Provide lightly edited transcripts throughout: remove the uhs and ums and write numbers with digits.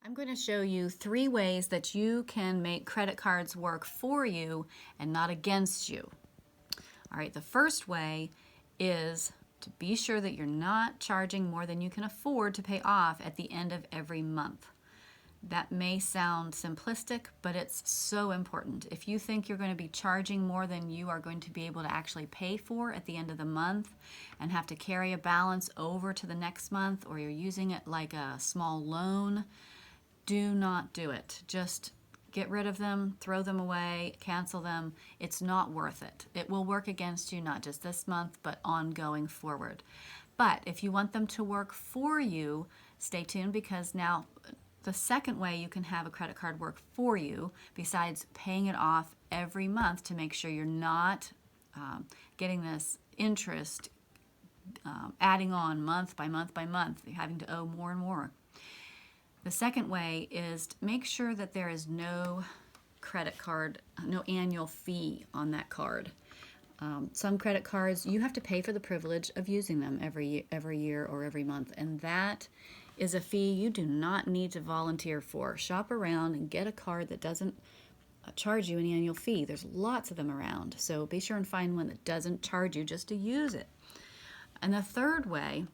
I'm going to show you 3 ways that you can make credit cards work for you and not against you. All right, the first way is to be sure that you're not charging more than you can afford to pay off at the end of every month. That may sound simplistic, but it's so important. If you think you're going to be charging more than you are going to be able to actually pay for at the end of the month and have to carry a balance over to the next month, or you're using it like a small loan, do not do it. Just get rid of them, throw them away, cancel them. It's not worth it. It will work against you not just this month, but ongoing forward. But if you want them to work for you, stay tuned, because now the second way you can have a credit card work for you, besides paying it off every month to make sure you're not getting this interest adding on month by month by month, having to owe more and more. The second way is to make sure that there is no credit card, no annual fee on that card. Some credit cards, you have to pay for the privilege of using them every year or every month, and that is a fee you do not need to volunteer for. Shop around and get a card that doesn't charge you an annual fee. There's lots of them around, so be sure and find one that doesn't charge you just to use it. And the third way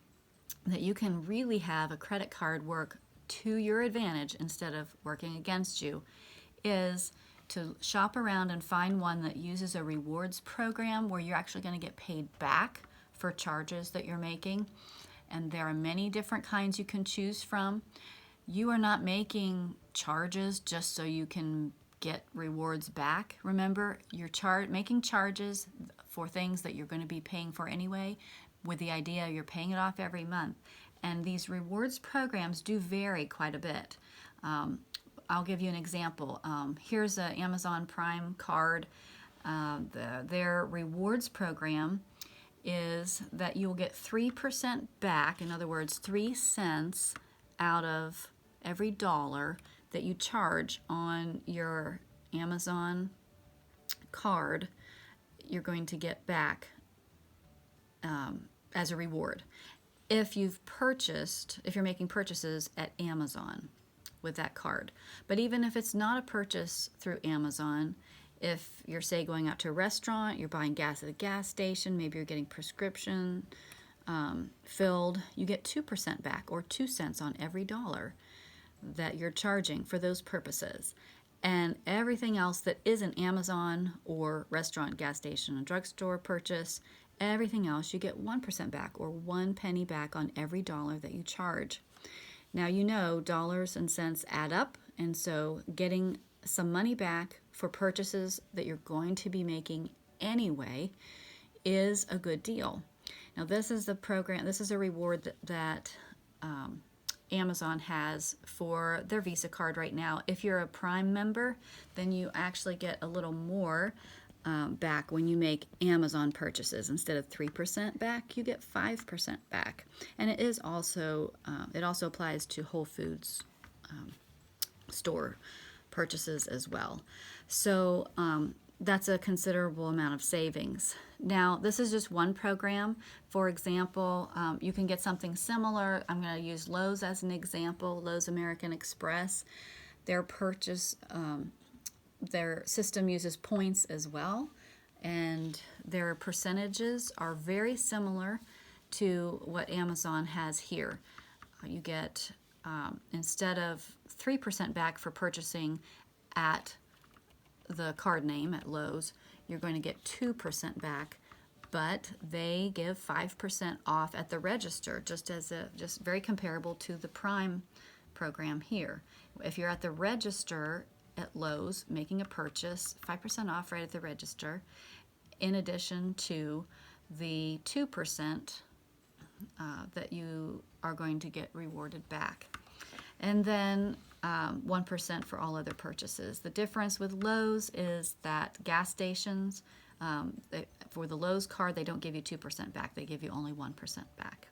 that you can really have a credit card work to your advantage instead of working against you is to shop around and find one that uses a rewards program where you're actually going to get paid back for charges that you're making. And there are many different kinds you can choose from. You are not making charges just so you can get rewards back. Remember, you're making charges for things that you're going to be paying for anyway, with the idea you're paying it off every month. And these rewards programs do vary quite a bit. I'll give you an example. Here's an Amazon Prime card. Their rewards program is that you'll get 3% back, in other words, 3 cents out of every dollar that you charge on your Amazon card, you're going to get back as a reward. If you're making purchases at Amazon with that card. But even if it's not a purchase through Amazon, if you're, say, going out to a restaurant, you're buying gas at a gas station, maybe you're getting prescription filled, you get 2% back, or 2 cents on every dollar that you're charging for those purposes. And everything else that isn't Amazon or restaurant, gas station, and drugstore purchase, everything else you get 1% back, or 1 penny back on every dollar that you charge. Now, you know, dollars and cents add up, and so getting some money back for purchases that you're going to be making anyway is a good deal. Now, this is the program, this is a reward that Amazon has for their Visa card right now. If you're a Prime member, then you actually get a little more back when you make Amazon purchases. Instead of 3% back, you get 5% back. And it is also it also applies to Whole Foods store purchases as well. So that's a considerable amount of savings. Now, this is just one program. For example, you can get something similar. I'm going to use Lowe's as an example. Lowe's American Express. Their system uses points as well, and their percentages are very similar to what Amazon has here. You get, instead of 3% back for purchasing at the card name at Lowe's, you're going to get 2% back, but they give 5% off at the register, just very comparable to the Prime program here. If you're at the register at Lowe's making a purchase, 5% off right at the register, in addition to the 2% that you are going to get rewarded back. And then 1% for all other purchases. The difference with Lowe's is that gas stations, for the Lowe's card, they don't give you 2% back. They give you only 1% back.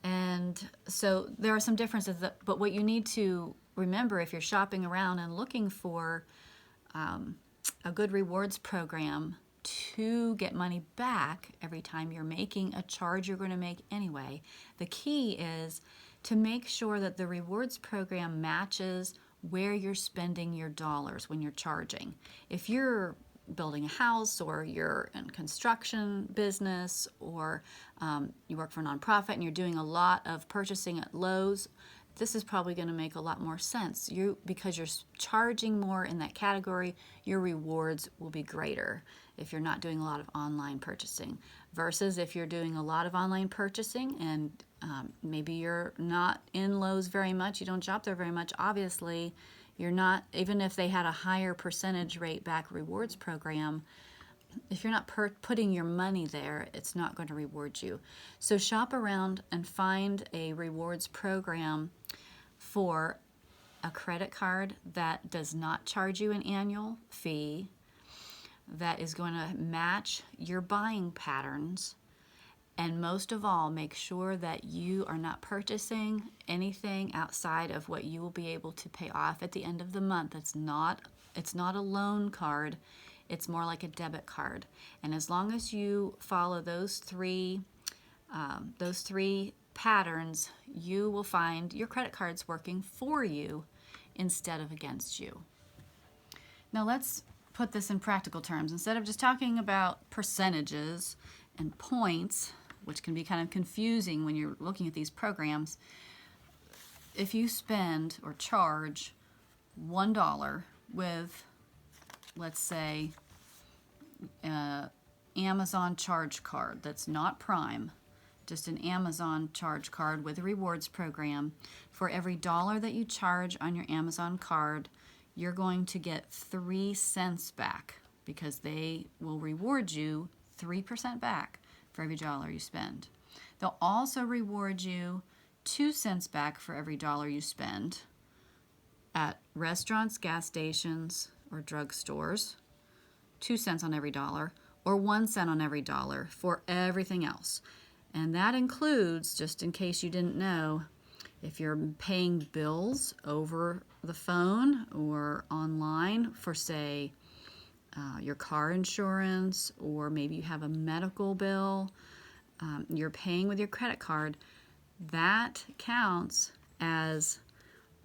And so there are some differences, but what you need to remember if you're shopping around and looking for a good rewards program to get money back every time you're making a charge you're going to make anyway, the key is to make sure that the rewards program matches where you're spending your dollars when you're charging. If you're building a house, or you're in construction business, or you work for a nonprofit and you're doing a lot of purchasing at Lowe's, this is probably going to make a lot more sense. Because you're charging more in that category, your rewards will be greater if you're not doing a lot of online purchasing, versus if you're doing a lot of online purchasing and maybe you're not in Lowe's very much, you don't shop there very much, obviously you're not, even if they had a higher percentage rate back rewards program, if you're not putting your money there, it's not going to reward you. So shop around and find a rewards program for a credit card that does not charge you an annual fee, that is going to match your buying patterns, and most of all, make sure that you are not purchasing anything outside of what you will be able to pay off at the end of the month. It's not a loan card. It's more like a debit card. And as long as you follow those three patterns, you will find your credit cards working for you instead of against you. Now let's put this in practical terms. Instead of just talking about percentages and points, which can be kind of confusing when you're looking at these programs, if you spend or charge $1 with, let's say, Amazon charge card that's not Prime, just an Amazon charge card with a rewards program, for every dollar that you charge on your Amazon card, you're going to get 3 cents back, because they will reward you 3% back for every dollar you spend. They'll also reward you 2 cents back for every dollar you spend at restaurants, gas stations, or drugstores, 2 cents on every dollar, or 1 cent on every dollar for everything else. And that includes, just in case you didn't know, if you're paying bills over the phone or online for, say, your car insurance, or maybe you have a medical bill, you're paying with your credit card, that counts as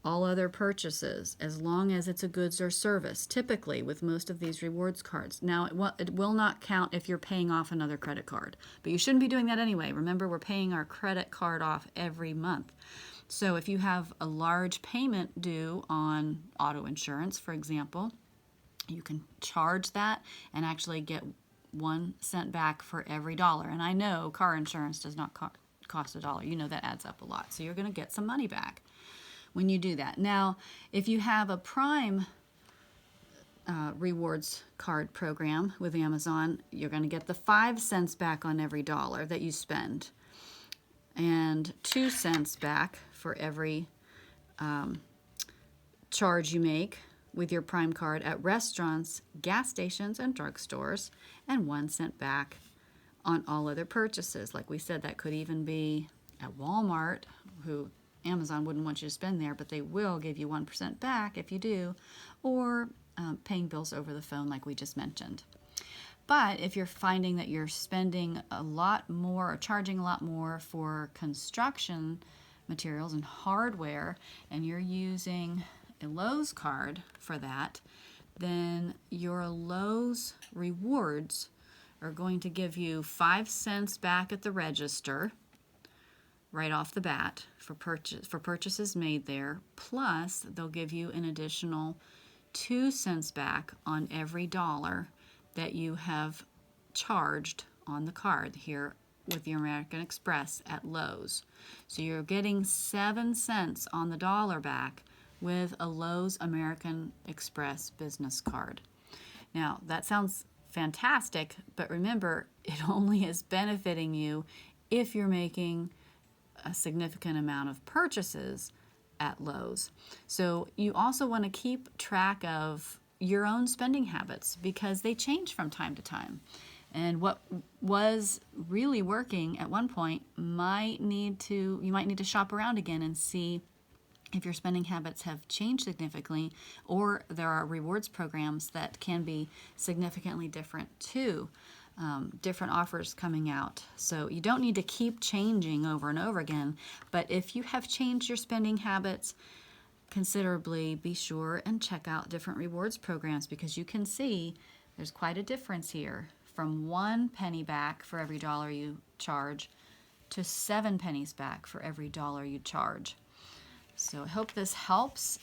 all other purchases, as long as it's a goods or service, typically with most of these rewards cards. Now, it will not count if you're paying off another credit card, but you shouldn't be doing that anyway. Remember, we're paying our credit card off every month. So if you have a large payment due on auto insurance, for example, you can charge that and actually get 1 cent back for every dollar. And I know car insurance does not cost $1. You know that adds up a lot. So you're going to get some money back when you do that. Now, if you have a Prime rewards card program with Amazon, you're going to get the 5 cents back on every dollar that you spend, and 2 cents back for every charge you make with your Prime card at restaurants, gas stations, and drugstores, and 1 cent back on all other purchases. Like we said, that could even be at Walmart, who Amazon wouldn't want you to spend there, but they will give you 1% back if you do, or paying bills over the phone like we just mentioned. But if you're finding that you're spending a lot more or charging a lot more for construction materials and hardware, and you're using a Lowe's card for that, then your Lowe's rewards are going to give you 5 cents back at the register right off the bat for purchases made there, plus they'll give you an additional 2 cents back on every dollar that you have charged on the card here with the American Express at Lowe's. So you're getting 7 cents on the dollar back with a Lowe's American Express business card. Now, that sounds fantastic, but remember, it only is benefiting you if you're making a significant amount of purchases at Lowe's. So you also want to keep track of your own spending habits, because they change from time to time. And what was really working at one point you might need to shop around again and see if your spending habits have changed significantly, or there are rewards programs that can be significantly different too. different offers coming out. So you don't need to keep changing over and over again, but if you have changed your spending habits considerably, be sure and check out different rewards programs, because you can see there's quite a difference here from 1 penny back for every dollar you charge to 7 pennies back for every dollar you charge. So I hope this helps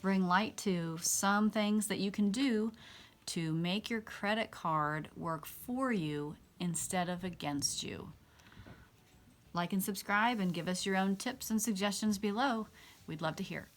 bring light to some things that you can do to make your credit card work for you instead of against you. Like and subscribe and give us your own tips and suggestions below. We'd love to hear.